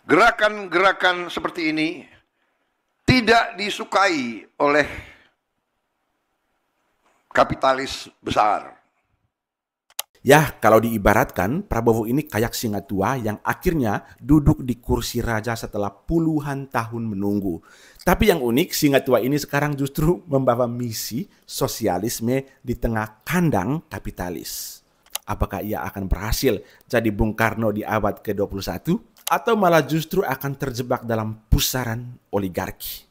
Gerakan-gerakan seperti ini tidak disukai oleh kapitalis besar. Ya, kalau diibaratkan, Prabowo ini kayak singa tua yang akhirnya duduk di kursi raja setelah puluhan tahun menunggu. Tapi yang unik, singa tua ini sekarang justru membawa misi sosialisme di tengah kandang kapitalis. Apakah ia akan berhasil jadi Bung Karno di abad ke-21? Atau malah justru akan terjebak dalam pusaran oligarki?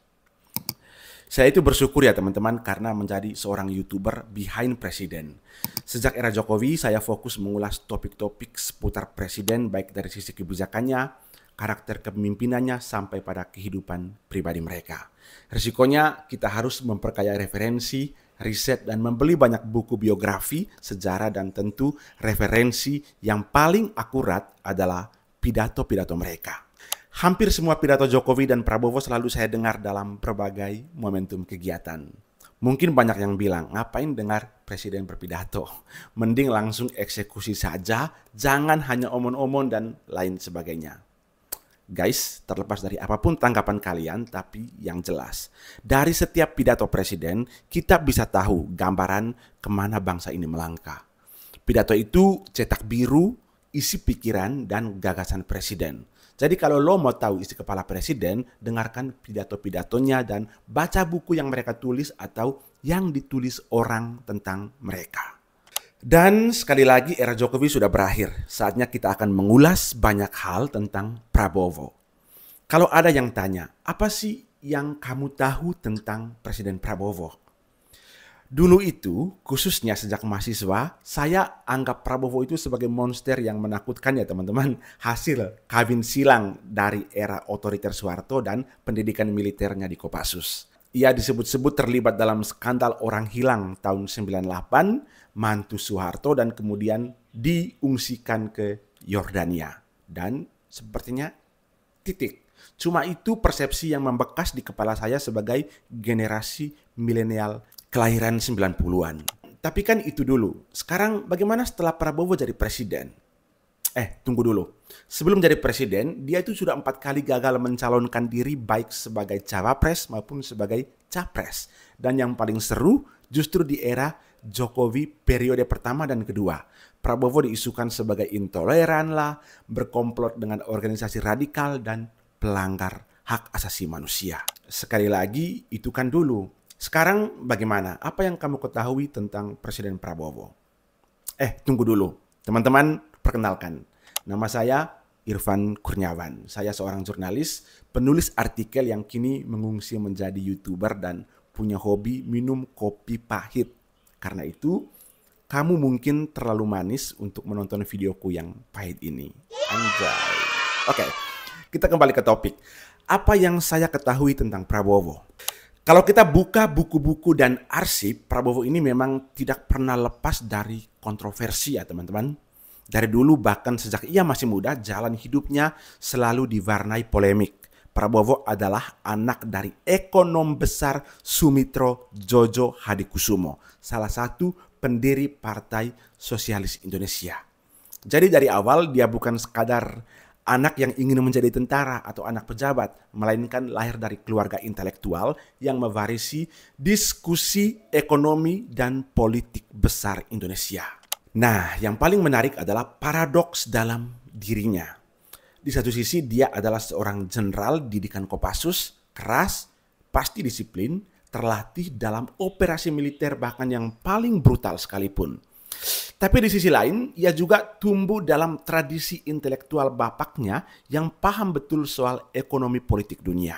Saya itu bersyukur ya teman-teman karena menjadi seorang YouTuber behind presiden. Sejak era Jokowi, saya fokus mengulas topik-topik seputar presiden baik dari sisi kebijakannya, karakter kepemimpinannya, sampai pada kehidupan pribadi mereka. Risikonya kita harus memperkaya referensi, riset, dan membeli banyak buku biografi, sejarah, dan tentu referensi yang paling akurat adalah pidato-pidato mereka. Hampir semua pidato Jokowi dan Prabowo selalu saya dengar dalam berbagai momentum kegiatan. Mungkin banyak yang bilang, ngapain dengar presiden berpidato? Mending langsung eksekusi saja, jangan hanya omong-omong dan lain sebagainya. Guys, terlepas dari apapun tanggapan kalian, tapi yang jelas, dari setiap pidato presiden, kita bisa tahu gambaran kemana bangsa ini melangkah. Pidato itu cetak biru, isi pikiran dan gagasan presiden. Jadi kalau lo mau tahu isi kepala presiden, dengarkan pidato-pidatonya dan baca buku yang mereka tulis atau yang ditulis orang tentang mereka. Dan sekali lagi era Jokowi sudah berakhir. Saatnya kita akan mengulas banyak hal tentang Prabowo. Kalau ada yang tanya, apa sih yang kamu tahu tentang Presiden Prabowo? Dulu itu, khususnya sejak mahasiswa, saya anggap Prabowo itu sebagai monster yang menakutkan ya teman-teman. Hasil kawin silang dari era otoriter Soeharto dan pendidikan militernya di Kopassus. Ia disebut-sebut terlibat dalam skandal orang hilang tahun 98, mantu Soeharto, dan kemudian diungsikan ke Yordania. Dan sepertinya titik. Cuma itu persepsi yang membekas di kepala saya sebagai generasi milenial kelahiran 90-an. Tapi kan itu dulu. Sekarang bagaimana setelah Prabowo jadi presiden? Tunggu dulu. Sebelum jadi presiden, dia itu sudah 4 kali gagal mencalonkan diri baik sebagai cawapres maupun sebagai capres. Dan yang paling seru justru di era Jokowi periode pertama dan kedua. Prabowo diisukan sebagai intoleran lah, berkomplot dengan organisasi radikal dan pelanggar hak asasi manusia. Sekali lagi, itu kan dulu. Sekarang bagaimana? Apa yang kamu ketahui tentang Presiden Prabowo? Tunggu dulu. Teman-teman, perkenalkan. Nama saya Irfan Kurniawan. Saya seorang jurnalis, penulis artikel yang kini mengungsi menjadi YouTuber dan punya hobi minum kopi pahit. Karena itu, kamu mungkin terlalu manis untuk menonton videoku yang pahit ini. Anjay. Oke, kita kembali ke topik. Apa yang saya ketahui tentang Prabowo? Kalau kita buka buku-buku dan arsip, Prabowo ini memang tidak pernah lepas dari kontroversi ya teman-teman. Dari dulu bahkan sejak ia masih muda, jalan hidupnya selalu diwarnai polemik. Prabowo adalah anak dari ekonom besar Sumitro Jojo Hadikusumo, salah satu pendiri Partai Sosialis Indonesia. Jadi dari awal dia bukan sekadar anak yang ingin menjadi tentara atau anak pejabat, melainkan lahir dari keluarga intelektual yang mewarisi diskusi ekonomi dan politik besar Indonesia. Nah, yang paling menarik adalah paradoks dalam dirinya. Di satu sisi dia adalah seorang jenderal didikan Kopassus, keras, pasti disiplin, terlatih dalam operasi militer bahkan yang paling brutal sekalipun. Tapi di sisi lain, ia juga tumbuh dalam tradisi intelektual bapaknya yang paham betul soal ekonomi politik dunia.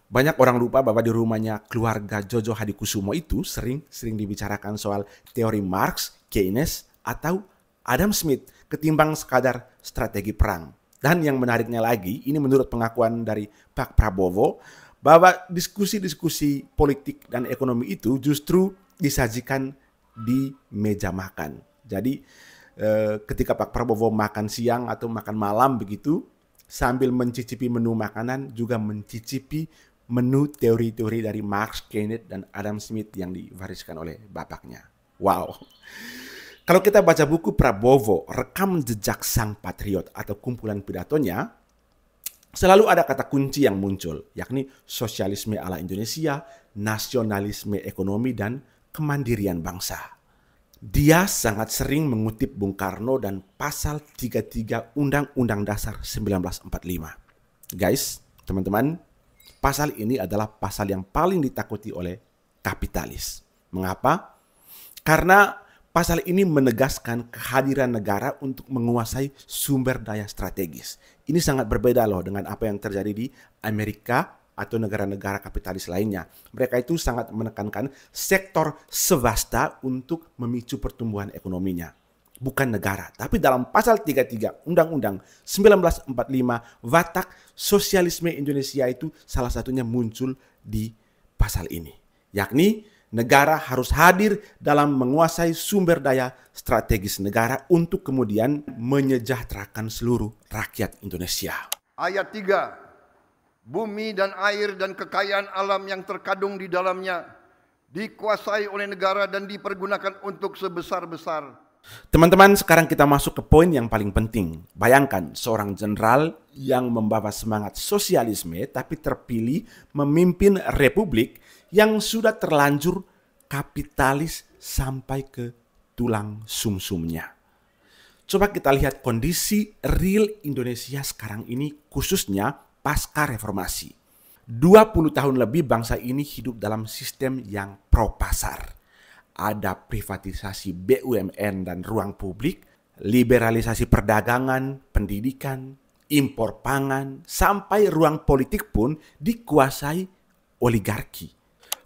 Banyak orang lupa bahwa di rumahnya keluarga Jojo Hadikusumo itu sering dibicarakan soal teori Marx, Keynes, atau Adam Smith ketimbang sekadar strategi perang. Dan yang menariknya lagi, ini menurut pengakuan dari Pak Prabowo, bahwa diskusi-diskusi politik dan ekonomi itu justru disajikan di meja makan. Jadi ketika Pak Prabowo makan siang atau makan malam begitu, sambil mencicipi menu makanan juga mencicipi menu teori-teori dari Marx, Keynes, dan Adam Smith yang diwariskan oleh bapaknya. Wow. Kalau kita baca buku Prabowo, Rekam Jejak Sang Patriot atau kumpulan pidatonya, selalu ada kata kunci yang muncul, yakni sosialisme ala Indonesia, nasionalisme ekonomi, dan kemandirian bangsa. Dia sangat sering mengutip Bung Karno dan pasal 33 Undang-Undang Dasar 1945. Guys, teman-teman, pasal ini adalah pasal yang paling ditakuti oleh kapitalis. Mengapa? Karena pasal ini menegaskan kehadiran negara untuk menguasai sumber daya strategis. Ini sangat berbeda loh dengan apa yang terjadi di Amerika atau negara-negara kapitalis lainnya. Mereka itu sangat menekankan sektor swasta untuk memicu pertumbuhan ekonominya. Bukan negara. Tapi dalam pasal 33 Undang-Undang 1945, watak sosialisme Indonesia itu salah satunya muncul di pasal ini. Yakni negara harus hadir dalam menguasai sumber daya strategis negara untuk kemudian menyejahterakan seluruh rakyat Indonesia. Ayat 3. Bumi dan air dan kekayaan alam yang terkandung di dalamnya dikuasai oleh negara dan dipergunakan untuk sebesar-besar. Teman-teman, sekarang kita masuk ke poin yang paling penting. Bayangkan seorang jenderal yang membawa semangat sosialisme tapi terpilih memimpin republik yang sudah terlanjur kapitalis sampai ke tulang sumsumnya. Coba kita lihat kondisi real Indonesia sekarang ini, khususnya pasca reformasi. 20 tahun lebih bangsa ini hidup dalam sistem yang pro pasar. Ada privatisasi BUMN dan ruang publik, liberalisasi perdagangan, pendidikan, impor pangan, sampai ruang politik pun dikuasai oligarki.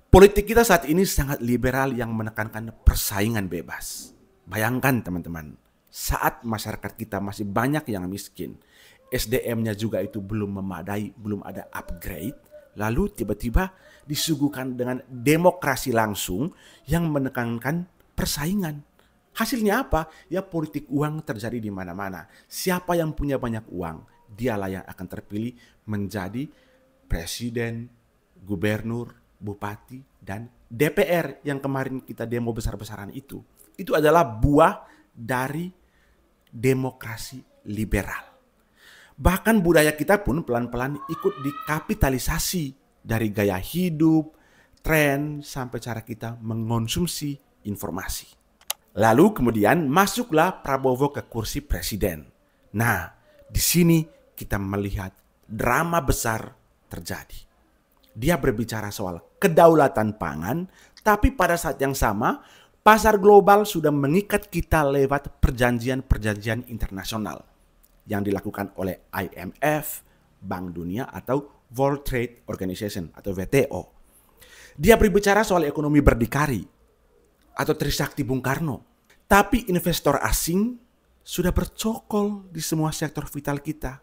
Politik kita saat ini sangat liberal yang menekankan persaingan bebas. Bayangkan teman-teman, saat masyarakat kita masih banyak yang miskin, SDM-nya juga itu belum memadai, belum ada upgrade, lalu tiba-tiba disuguhkan dengan demokrasi langsung yang menekankan persaingan. Hasilnya apa? Ya politik uang terjadi di mana-mana. Siapa yang punya banyak uang, dialah yang akan terpilih menjadi presiden, gubernur, bupati, dan DPR yang kemarin kita demo besar-besaran itu. Itu adalah buah dari demokrasi liberal. Bahkan budaya kita pun pelan-pelan ikut dikapitalisasi dari gaya hidup, tren, sampai cara kita mengonsumsi informasi. Lalu kemudian masuklah Prabowo ke kursi presiden. Nah, di sini kita melihat drama besar terjadi. Dia berbicara soal kedaulatan pangan, tapi pada saat yang sama, pasar global sudah mengikat kita lewat perjanjian-perjanjian internasional yang dilakukan oleh IMF, Bank Dunia, atau World Trade Organization atau WTO. Dia berbicara soal ekonomi berdikari atau Trisakti Bung Karno. Tapi investor asing sudah bercokol di semua sektor vital kita.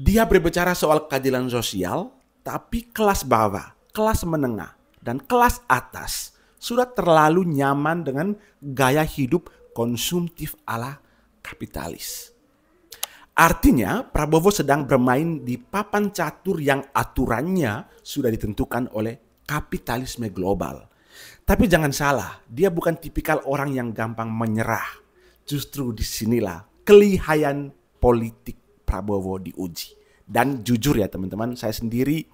Dia berbicara soal keadilan sosial, tapi kelas bawah, kelas menengah, dan kelas atas sudah terlalu nyaman dengan gaya hidup konsumtif ala kapitalis. Artinya Prabowo sedang bermain di papan catur yang aturannya sudah ditentukan oleh kapitalisme global. Tapi jangan salah, dia bukan tipikal orang yang gampang menyerah. Justru disinilah kelihayan politik Prabowo diuji. Dan jujur ya teman-teman, saya sendiri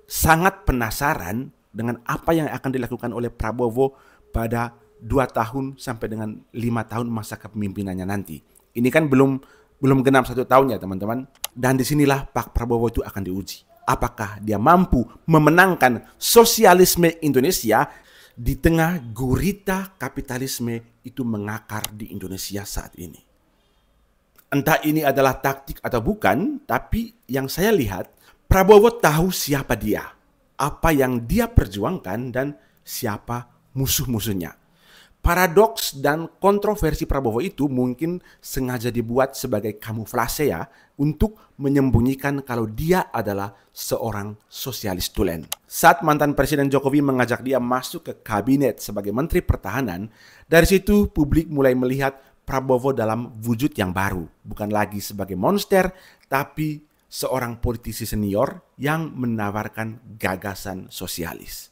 sangat penasaran dengan apa yang akan dilakukan oleh Prabowo pada 2 tahun sampai dengan 5 tahun masa kepemimpinannya nanti. Ini kan belum genap 1 tahun ya teman-teman. Dan disinilah Pak Prabowo itu akan diuji. Apakah dia mampu memenangkan sosialisme Indonesia di tengah gurita kapitalisme itu mengakar di Indonesia saat ini. Entah ini adalah taktik atau bukan, tapi yang saya lihat, Prabowo tahu siapa dia, apa yang dia perjuangkan, dan siapa musuh-musuhnya. Paradoks dan kontroversi Prabowo itu mungkin sengaja dibuat sebagai kamuflase ya, untuk menyembunyikan kalau dia adalah seorang sosialis tulen. Saat mantan Presiden Jokowi mengajak dia masuk ke kabinet sebagai Menteri Pertahanan, dari situ publik mulai melihat Prabowo dalam wujud yang baru. Bukan lagi sebagai monster, tapi seorang politisi senior yang menawarkan gagasan sosialis.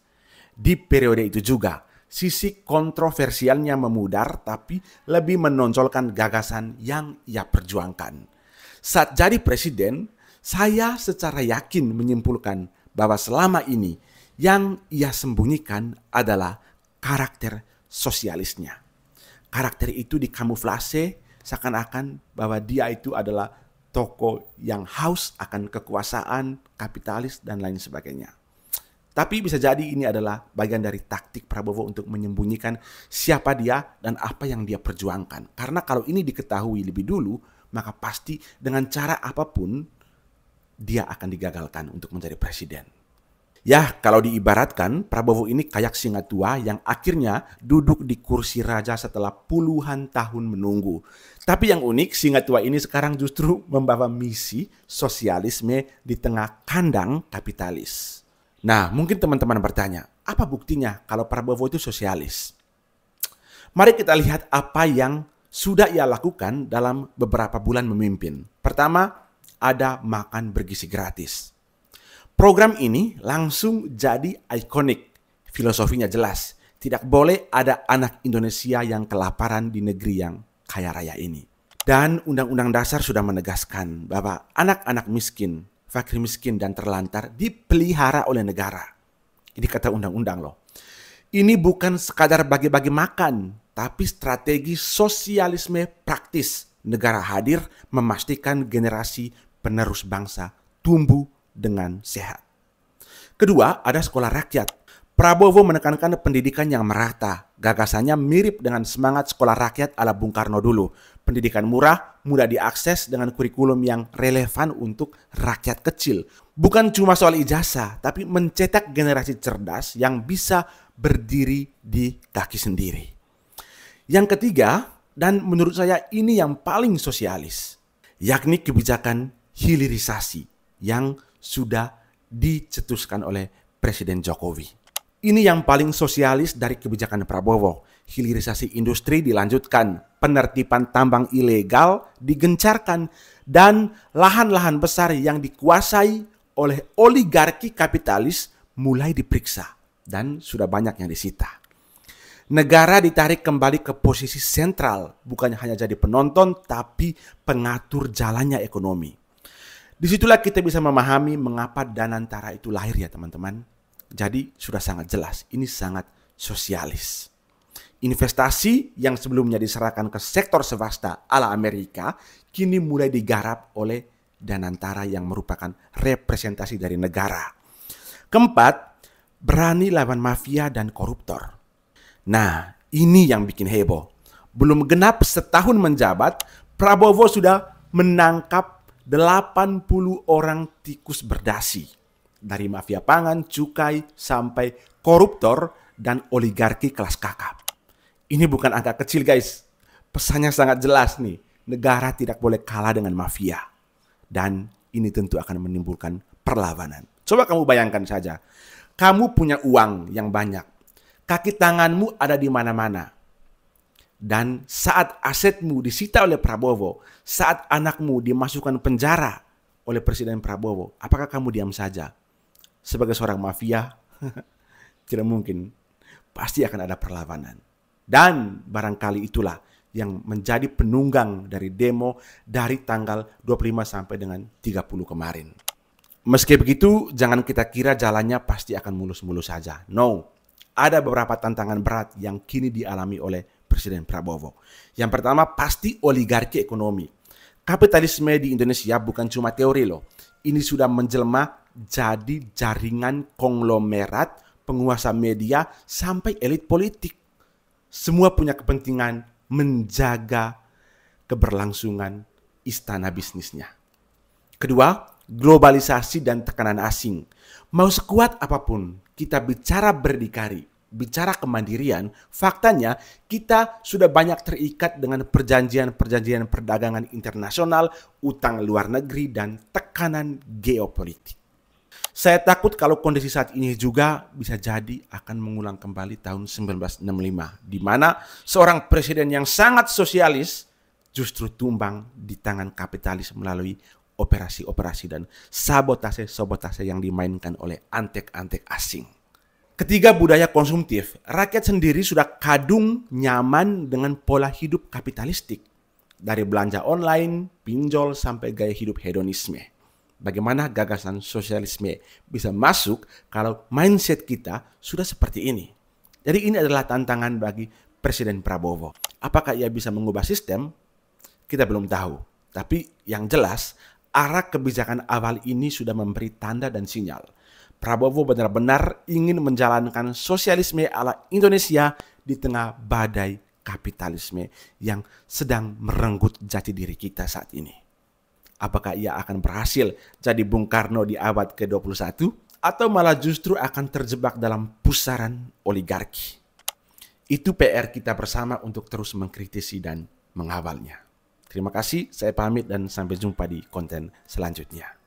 Di periode itu juga, sisi kontroversialnya memudar tapi lebih menonjolkan gagasan yang ia perjuangkan. Saat jadi presiden, Saya secara yakin menyimpulkan bahwa selama ini yang ia sembunyikan adalah karakter sosialisnya. Karakter itu dikamuflase seakan-akan bahwa dia itu adalah tokoh yang haus akan kekuasaan, kapitalis, dan lain sebagainya. Tapi bisa jadi ini adalah bagian dari taktik Prabowo untuk menyembunyikan siapa dia dan apa yang dia perjuangkan. Karena kalau ini diketahui lebih dulu, maka pasti dengan cara apapun dia akan digagalkan untuk menjadi presiden. Ya, kalau diibaratkan, Prabowo ini kayak singa tua yang akhirnya duduk di kursi raja setelah puluhan tahun menunggu. Tapi yang unik, singa tua ini sekarang justru membawa misi sosialisme di tengah kandang kapitalis. Nah, mungkin teman-teman bertanya, apa buktinya kalau Prabowo itu sosialis? Mari kita lihat apa yang sudah ia lakukan dalam beberapa bulan memimpin. Pertama, ada makan bergizi gratis. Program ini langsung jadi ikonik. Filosofinya jelas, tidak boleh ada anak Indonesia yang kelaparan di negeri yang kaya raya ini. Dan Undang-Undang Dasar sudah menegaskan bahwa anak-anak miskin, fakir miskin dan terlantar dipelihara oleh negara. Ini kata undang-undang loh. Ini bukan sekadar bagi-bagi makan, tapi strategi sosialisme praktis. Negara hadir memastikan generasi penerus bangsa tumbuh dengan sehat. Kedua, ada sekolah rakyat. Prabowo menekankan pendidikan yang merata. Gagasannya mirip dengan semangat sekolah rakyat ala Bung Karno dulu. Pendidikan murah, mudah diakses dengan kurikulum yang relevan untuk rakyat kecil. Bukan cuma soal ijazah, tapi mencetak generasi cerdas yang bisa berdiri di kaki sendiri. Yang ketiga, dan menurut saya ini yang paling sosialis, yakni kebijakan hilirisasi yang sudah dicetuskan oleh Presiden Jokowi. Ini yang paling sosialis dari kebijakan Prabowo. Hilirisasi industri dilanjutkan, penertiban tambang ilegal digencarkan, dan lahan-lahan besar yang dikuasai oleh oligarki kapitalis mulai diperiksa dan sudah banyak yang disita. Negara ditarik kembali ke posisi sentral, bukan hanya jadi penonton tapi pengatur jalannya ekonomi. Disitulah kita bisa memahami mengapa Danantara itu lahir ya teman-teman. Jadi sudah sangat jelas, ini sangat sosialis. Investasi yang sebelumnya diserahkan ke sektor swasta ala Amerika, kini mulai digarap oleh Danantara yang merupakan representasi dari negara. Keempat, berani lawan mafia dan koruptor. Nah, ini yang bikin heboh. Belum genap setahun menjabat, Prabowo sudah menangkap 80 orang tikus berdasi. Dari mafia pangan, cukai, sampai koruptor dan oligarki kelas kakap. Ini bukan angka kecil guys. Pesannya sangat jelas nih. Negara tidak boleh kalah dengan mafia. Dan ini tentu akan menimbulkan perlawanan. Coba kamu bayangkan saja. Kamu punya uang yang banyak. Kaki tanganmu ada di mana-mana. Dan saat asetmu disita oleh Prabowo, saat anakmu dimasukkan penjara oleh Presiden Prabowo, apakah kamu diam saja? Sebagai seorang mafia, tidak mungkin. Pasti akan ada perlawanan. Dan barangkali itulah yang menjadi penunggang dari demo dari tanggal 25 sampai dengan 30 kemarin. Meski begitu, jangan kita kira jalannya pasti akan mulus-mulus saja. No, ada beberapa tantangan berat yang kini dialami oleh Presiden Prabowo. Yang pertama pasti oligarki ekonomi. Kapitalisme di Indonesia bukan cuma teori loh. Ini sudah menjelma jadi jaringan konglomerat, penguasa media, sampai elit politik. Semua punya kepentingan menjaga keberlangsungan istana bisnisnya. Kedua, globalisasi dan tekanan asing. Mau sekuat apapun kita bicara berdikari, bicara kemandirian, faktanya kita sudah banyak terikat dengan perjanjian-perjanjian perdagangan internasional, utang luar negeri, dan tekanan geopolitik. Saya takut kalau kondisi saat ini juga bisa jadi akan mengulang kembali tahun 1965, di mana seorang presiden yang sangat sosialis justru tumbang di tangan kapitalis melalui operasi-operasi dan sabotase-sabotase yang dimainkan oleh antek-antek asing. Ketiga, budaya konsumtif. Rakyat sendiri sudah kadung nyaman dengan pola hidup kapitalistik. Dari belanja online, pinjol, sampai gaya hidup hedonisme. Bagaimana gagasan sosialisme bisa masuk kalau mindset kita sudah seperti ini. Jadi ini adalah tantangan bagi Presiden Prabowo. Apakah ia bisa mengubah sistem? Kita belum tahu. Tapi yang jelas, arah kebijakan awal ini sudah memberi tanda dan sinyal. Prabowo benar-benar ingin menjalankan sosialisme ala Indonesia di tengah badai kapitalisme yang sedang merenggut jati diri kita saat ini. Apakah ia akan berhasil jadi Bung Karno di abad ke-21 atau malah justru akan terjebak dalam pusaran oligarki? Itu PR kita bersama untuk terus mengkritisi dan mengawalnya. Terima kasih, saya pamit dan sampai jumpa di konten selanjutnya.